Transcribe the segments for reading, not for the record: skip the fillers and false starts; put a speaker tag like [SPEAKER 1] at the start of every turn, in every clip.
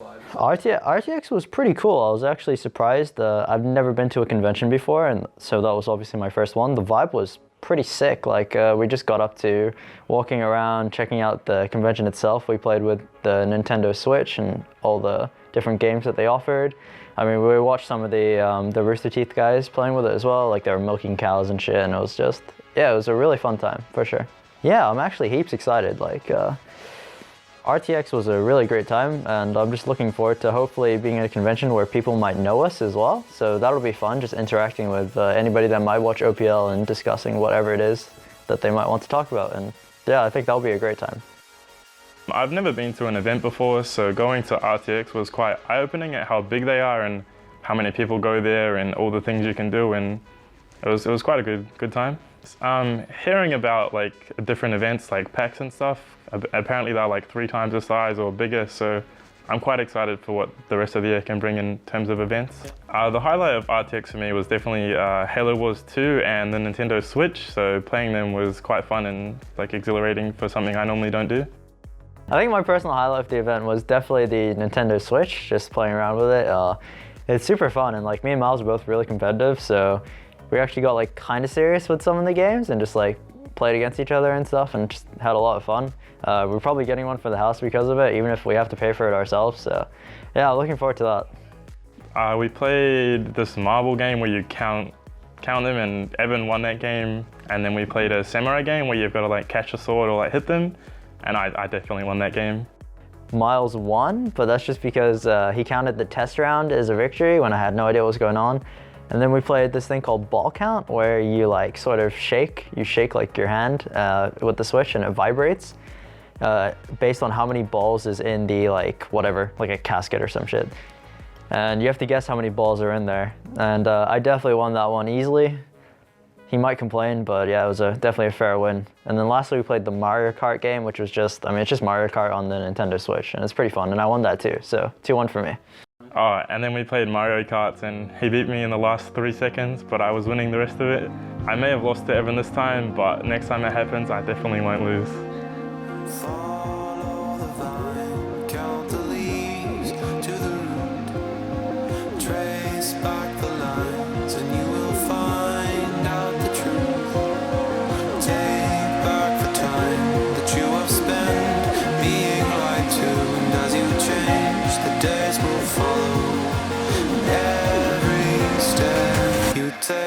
[SPEAKER 1] RTX was pretty cool. I was actually surprised. I've never been to a convention before, and so that was obviously my first one. The vibe was pretty sick. Like we just got up to walking around, checking out the convention itself. We played with the Nintendo Switch and all the different games that they offered. I mean, we watched some of the Rooster Teeth guys playing with it as well. Like they were milking cows and shit, and it was just, yeah, it was a really fun time for sure. Yeah, I'm actually heaps excited. Like RTX was a really great time, and I'm just looking forward to hopefully being at a convention where people might know us as well. So that'll be fun, just interacting with anybody that might watch OPL and discussing whatever it is that they might want to talk about. And yeah, I think that'll be a great time.
[SPEAKER 2] I've never been to an event before, so going to RTX was quite eye-opening at how big they are and how many people go there and all the things you can do, and it was quite a good time. Hearing about like different events like PAX and stuff, apparently they're like 3 times the size or bigger, so I'm quite excited for what the rest of the year can bring in terms of events. The highlight of RTX for me was definitely Halo Wars 2 and the Nintendo Switch, so playing them was quite fun and like exhilarating for something I normally don't do.
[SPEAKER 1] I think my personal highlight of the event was definitely the Nintendo Switch, just playing around with it. It's super fun, and like me and Miles are both really competitive, so we actually got like kind of serious with some of the games and just like played against each other and stuff and just had a lot of fun. We're probably getting one for the house because of it, even if we have to pay for it ourselves. So yeah, looking forward to that.
[SPEAKER 2] We played this marble game where you count them, and Evan won that game. And then we played a samurai game where you've got to like catch a sword or like hit them. And I definitely won that game.
[SPEAKER 1] Miles won, but that's just because he counted the test round as a victory when I had no idea what was going on. And then we played this thing called ball count, where you like sort of shake like your hand with the Switch, and it vibrates based on how many balls is in the like whatever, like a casket or some shit. And you have to guess how many balls are in there. And I definitely won that one easily. He might complain, but yeah, it was definitely a fair win. And then lastly, we played the Mario Kart game, which was just, I mean, it's just Mario Kart on the Nintendo Switch, and it's pretty fun, and I won that too, so 2-1 for me.
[SPEAKER 2] Oh, and then we played Mario Kart, and he beat me in the last 3 seconds, but I was winning the rest of it. I may have lost to Evan this time, but next time it happens, I definitely won't lose.
[SPEAKER 3] Follow the vine, count the leaves to the root, trace back the lines, and you will find out the truth. Take back the time that you have spent being lied to, and as you change, the days will follow every step you take.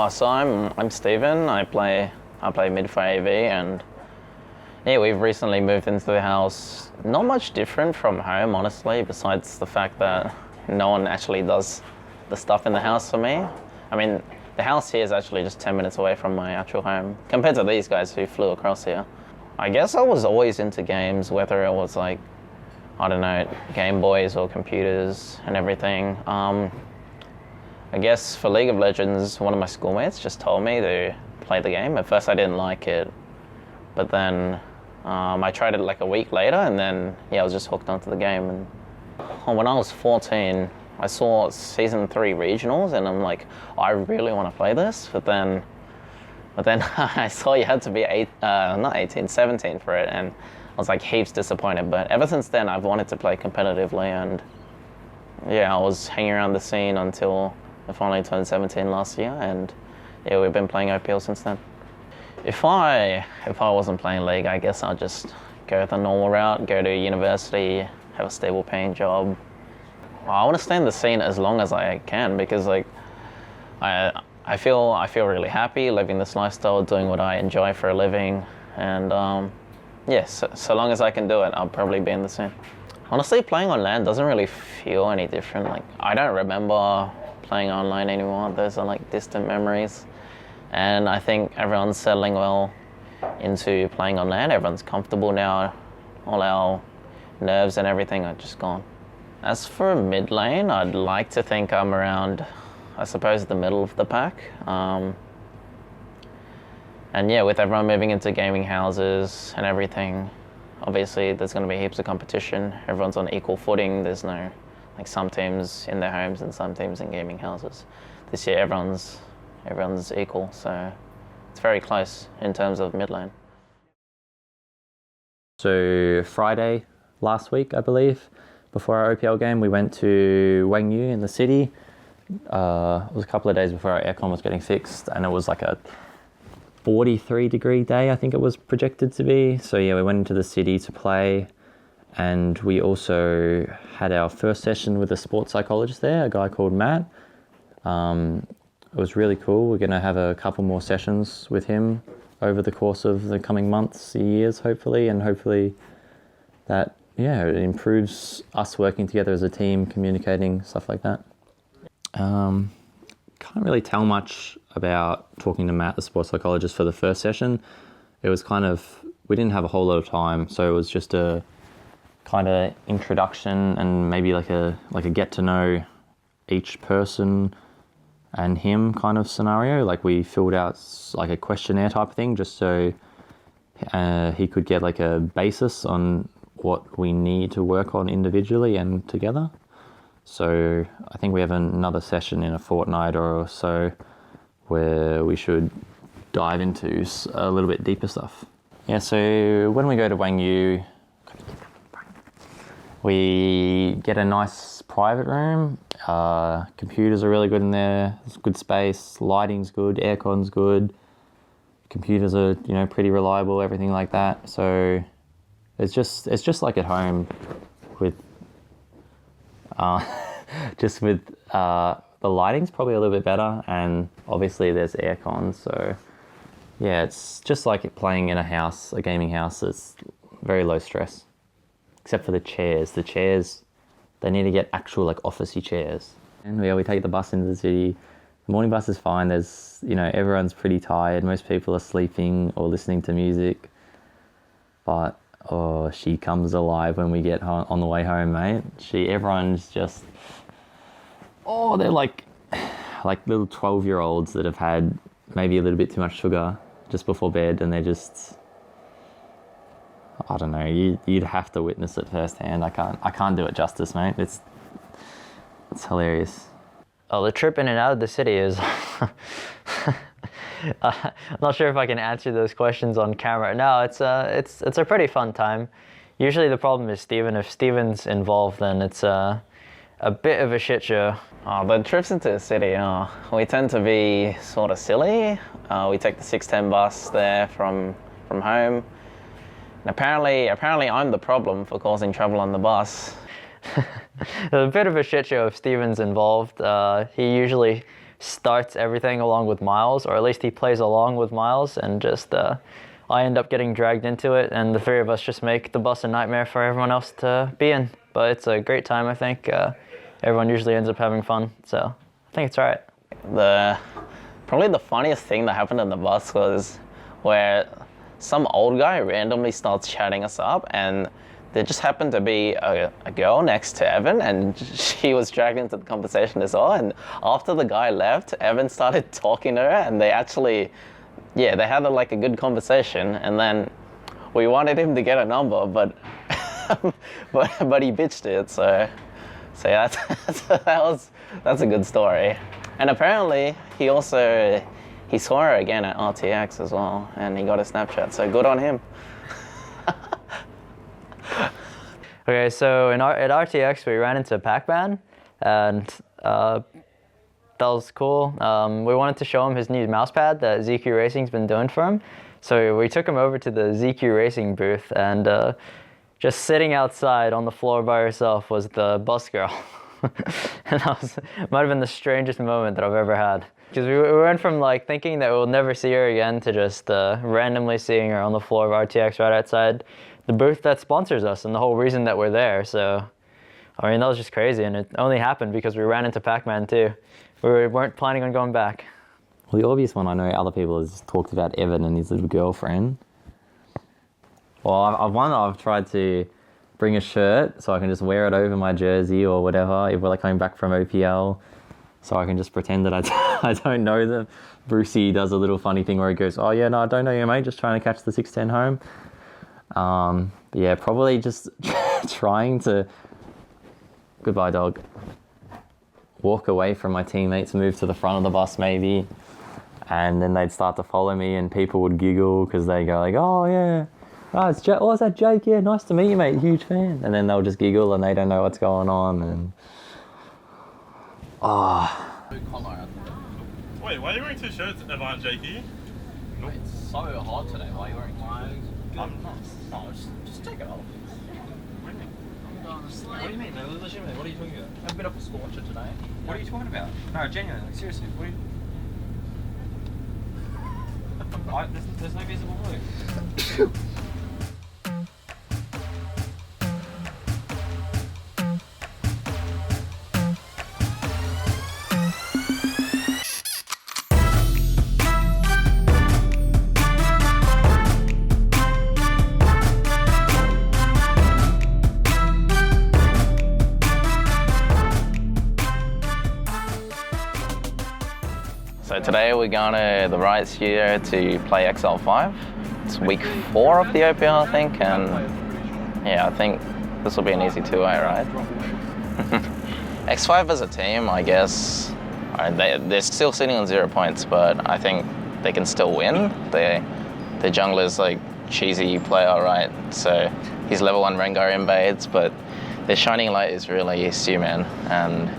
[SPEAKER 4] So I'm Steven. I play mid for AV, and yeah, we've recently moved into the house. Not much different from home, honestly, besides the fact that no one actually does the stuff in the house for me. I mean, the house here is actually just 10 minutes away from my actual home, compared to these guys who flew across here. I guess I was always into games, whether it was like, I don't know, Game Boys or computers and everything. I guess for League of Legends, one of my schoolmates just told me to play the game. At first I didn't like it, but then I tried it like a week later, and then yeah, I was just hooked onto the game. And when I was 14, I saw Season 3 regionals, and I'm like, I really want to play this, but then I saw you had to be 17 for it, and I was like heaps disappointed. But ever since then, I've wanted to play competitively, and yeah, I was hanging around the scene until I finally turned 17 last year, and yeah, we've been playing OPL since then. If I wasn't playing League, I guess I'll just go the normal route, go to university, have a stable paying job. Well, I want to stay in the scene as long as I can, because like I feel really happy living this lifestyle, doing what I enjoy for a living, and yeah, so long as I can do it, I'll probably be in the scene. Honestly, playing on LAN doesn't really feel any different. Like, I don't remember playing online anymore. Those are like distant memories. And I think everyone's settling well into playing on land. Everyone's comfortable now. All our nerves and everything are just gone. As for mid lane, I'd like to think I'm around, I suppose, the middle of the pack. And yeah, with everyone moving into gaming houses and everything, obviously there's going to be heaps of competition. Everyone's on equal footing. There's no, like, some teams in their homes and some teams in gaming houses. This year everyone's equal, so it's very close in terms of mid lane.
[SPEAKER 5] So Friday last week, I believe, before our OPL game, we went to Wangyu in the city. It was a couple of days before our aircon was getting fixed, and it was like a 43-degree day, I think it was projected to be. So yeah, we went into the city to play, and we also had our first session with a sports psychologist there, a guy called Matt. It was really cool. We're going to have a couple more sessions with him over the course of the coming months, years, hopefully, and hopefully that, yeah, it improves us working together as a team, communicating, stuff like that. Can't really tell much about talking to Matt, the sports psychologist, for the first session. It was kind of, we didn't have a whole lot of time, so it was just a kind of introduction and maybe like a get to know each person and him kind of scenario. Like, we filled out like a questionnaire type of thing just so he could get like a basis on what we need to work on individually and together. So I think we have another session in a fortnight or so where we should dive into a little bit deeper stuff. Yeah, so when we go to Wangyu, we get a nice private room. Computers are really good in there. It's good space. Lighting's good. Aircon's good. Computers are, pretty reliable. Everything like that. So it's just like at home, with the lighting's probably a little bit better, and obviously there's aircon. So yeah, it's just like playing in a gaming house. It's very low stress. Except for the chairs. The chairs, they need to get actual like officey chairs. And we take the bus into the city. The morning bus is fine. There's, everyone's pretty tired. Most people are sleeping or listening to music. But, she comes alive when we get on the way home, mate. Everyone's just, they're like little 12-year-olds that have had maybe a little bit too much sugar just before bed, and they're just, I don't know, you'd have to witness it firsthand. I can't do it justice, mate. It's hilarious.
[SPEAKER 1] Oh, the trip in and out of the city is... I'm not sure if I can answer those questions on camera. No, it's a pretty fun time. Usually the problem is Steven. If Steven's involved, then it's a bit of a shit show.
[SPEAKER 4] The trips into the city, we tend to be sort of silly. We take the 6:10 bus there from home. And apparently I'm the problem for causing trouble on the bus.
[SPEAKER 1] A bit of a shit show if Steven's involved. He usually starts everything along with Miles, or at least he plays along with Miles, and just I end up getting dragged into it, and the three of us just make the bus a nightmare for everyone else to be in. But it's a great time, I think. Everyone usually ends up having fun, so I think it's alright.
[SPEAKER 4] Probably the funniest thing that happened in the bus was where some old guy randomly starts chatting us up, and there just happened to be a girl next to Evan, and she was dragged into the conversation as well. And after the guy left, Evan started talking to her, and they actually, they had a good conversation. And then we wanted him to get a number, but but he bitched it. So yeah, that's a good story. And apparently he saw her again at RTX as well, and he got a Snapchat. So good on him.
[SPEAKER 1] Okay, so at RTX we ran into Pac-Man, and that was cool. We wanted to show him his new mouse pad that ZQ Racing's been doing for him. So we took him over to the ZQ Racing booth, and just sitting outside on the floor by herself was the bus girl. And that might have been the strangest moment that I've ever had. Because we went from thinking that we'll never see her again to just randomly seeing her on the floor of RTX right outside the booth that sponsors us and the whole reason that we're there. So, I mean, that was just crazy, and it only happened because we ran into Pac-Man too. We weren't planning on going back.
[SPEAKER 5] Well, the obvious one I know other people has talked about Evan and his little girlfriend. Well, I've tried to bring a shirt so I can just wear it over my jersey or whatever if we're like coming back from OPL. So I can just pretend that I don't know them. Brucey does a little funny thing where he goes, "Oh yeah, no, I don't know you, mate. Just trying to catch the 610 home." But yeah, probably just trying to, goodbye dog, walk away from my teammates, move to the front of the bus maybe. And then they'd start to follow me and people would giggle because they go like, "Oh yeah, oh, it's Jake. Oh, is that Jake? Yeah, nice to meet you, mate. Huge fan." And then they'll just giggle and they don't know what's going on. And
[SPEAKER 2] Wait, why are you wearing 2 shirts, Evan and Jakey?
[SPEAKER 4] It's so hot today. Why are you wearing mine? I'm not. No, just take it off.
[SPEAKER 6] What do you mean? No, legitimately, what are you talking about?
[SPEAKER 4] I'm a bit of a scorcher today.
[SPEAKER 6] What are you talking about? No, genuinely, like, seriously, what are you... there's no visible blue.
[SPEAKER 4] So today we're going to the Riot Studio to play XL5. It's week 4 of the OPL, I think, and yeah, I think this will be an easy 2-way, right? X5 as a team, I guess, they're still sitting on 0 points, but I think they can still win. The jungler's like cheesy player, right? So he's level 1 Rengar invades, but their shining light is really Stu-Man, and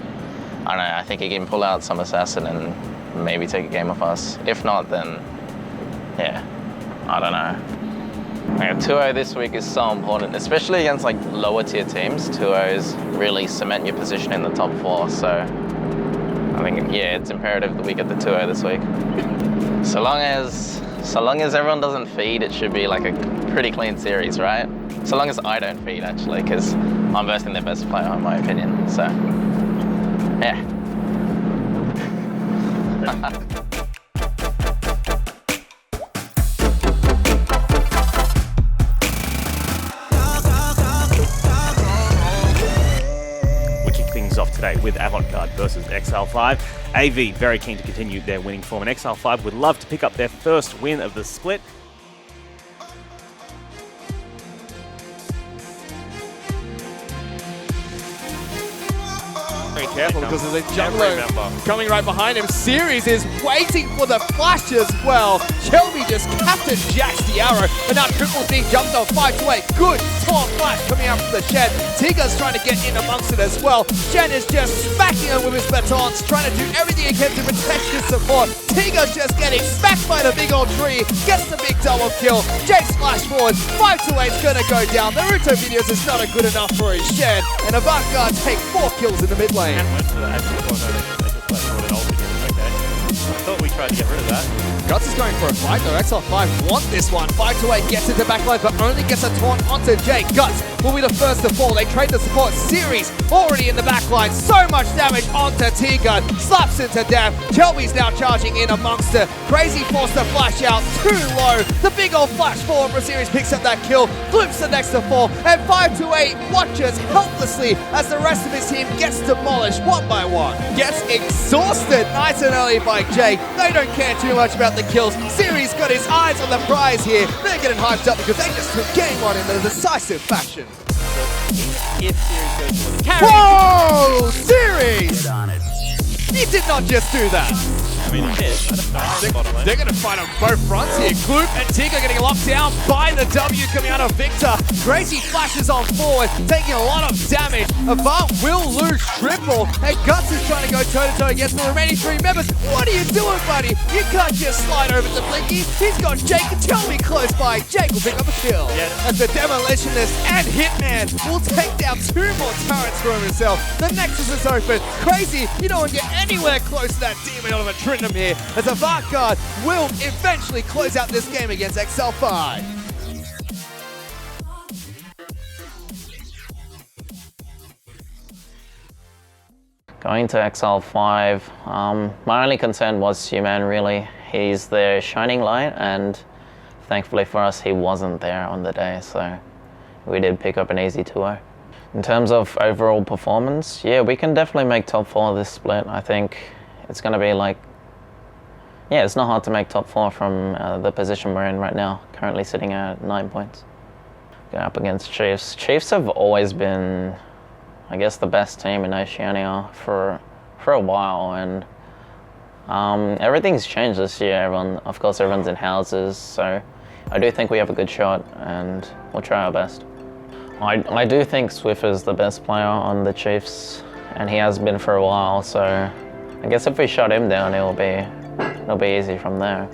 [SPEAKER 4] I don't know, I think he can pull out some assassin and maybe take a game off us. If not, then yeah, I don't know. Yeah, 2-0 this week is so important, especially against like lower tier teams. 2-0s really cement your position in the top 4. So I think yeah, it's imperative that we get the 2-0 this week. So long as everyone doesn't feed, it should be like a pretty clean series, right? So long as I don't feed actually, because I'm versing their best player in my opinion. So yeah.
[SPEAKER 7] We kick things off today with Avant-Garde versus XL5. AV very keen to continue their winning form, and XL5 would love to pick up their first win of the split.
[SPEAKER 8] Very careful because there's a jungler coming right behind him. Series is waiting for the flash as well. Shelby just Captain Jacks the arrow, and now Triple D jumps on 5-8. Good taunt flash coming out from the Shen. Tiga's trying to get in amongst it as well. Shen is just smacking him with his batons, trying to do everything he can to protect his support. Tiga's just getting smacked by the big old tree, gets the big double kill. Jake's flash forward, 5-8's gonna go down. Naruto videos is not good enough for his Shen, and Avant-Garde take 4 kills in the mid lane.
[SPEAKER 7] And went for the actual corner. They just like brought it all together. Okay. I thought we tried to get rid of that.
[SPEAKER 8] Guts is going for a fight though. XL5 want this one. 5-8 gets into backline, but only gets a taunt onto Jake. Guts will be the first to fall. They trade the support. Series already in the backline. So much damage onto Tiga. Slaps into Dav. Shelby's now charging in amongst her. Crazy forced to flash out. Too low. The big old flash forward for Series picks up that kill. Floops the next to fall. And 5-8 watches helplessly as the rest of his team gets demolished one by one. Gets exhausted nice and early by Jake. They don't care too much about the kills. Series got his eyes on the prize here. They're getting hyped up because they just took game on in a decisive fashion.
[SPEAKER 7] If Series goes for the
[SPEAKER 8] Whoa! Series! He did not just do that.
[SPEAKER 7] I mean, it is.
[SPEAKER 8] They're going to fight on both fronts here. Gloop and Tiga getting locked down by the W coming out of Victor. Crazy flashes on forward, taking a lot of damage. Avant will lose triple, and Guts is trying to go toe-to-toe against the remaining 3 members. What are you doing, buddy? You can't just slide over to Blinky. He's got Jake and Shelby close by. Jake will pick up a kill.
[SPEAKER 7] Yeah.
[SPEAKER 8] As the Demolitionist and Hitman will take down 2 more turrets for himself. The Nexus is open. Crazy, you don't want to get anywhere close to that demon of a Trinity here, as Avant-Garde will eventually close out this game against XL5.
[SPEAKER 4] Going to XL5, my only concern was Human, really. He's the shining light, and thankfully for us, he wasn't there on the day, so we did pick up an easy 2-0. In terms of overall performance, yeah, we can definitely make top 4 this split. I think it's going to be like, yeah, it's not hard to make top 4 from the position we're in right now, currently sitting at 9 points. Going up against Chiefs. Chiefs have always been, I guess, the best team in Oceania for a while, and everything's changed this year. Of course, everyone's in houses, so I do think we have a good shot, and we'll try our best. I do think Swift is the best player on the Chiefs, and he has been for a while, so I guess if we shut him down, it'll be easy from there.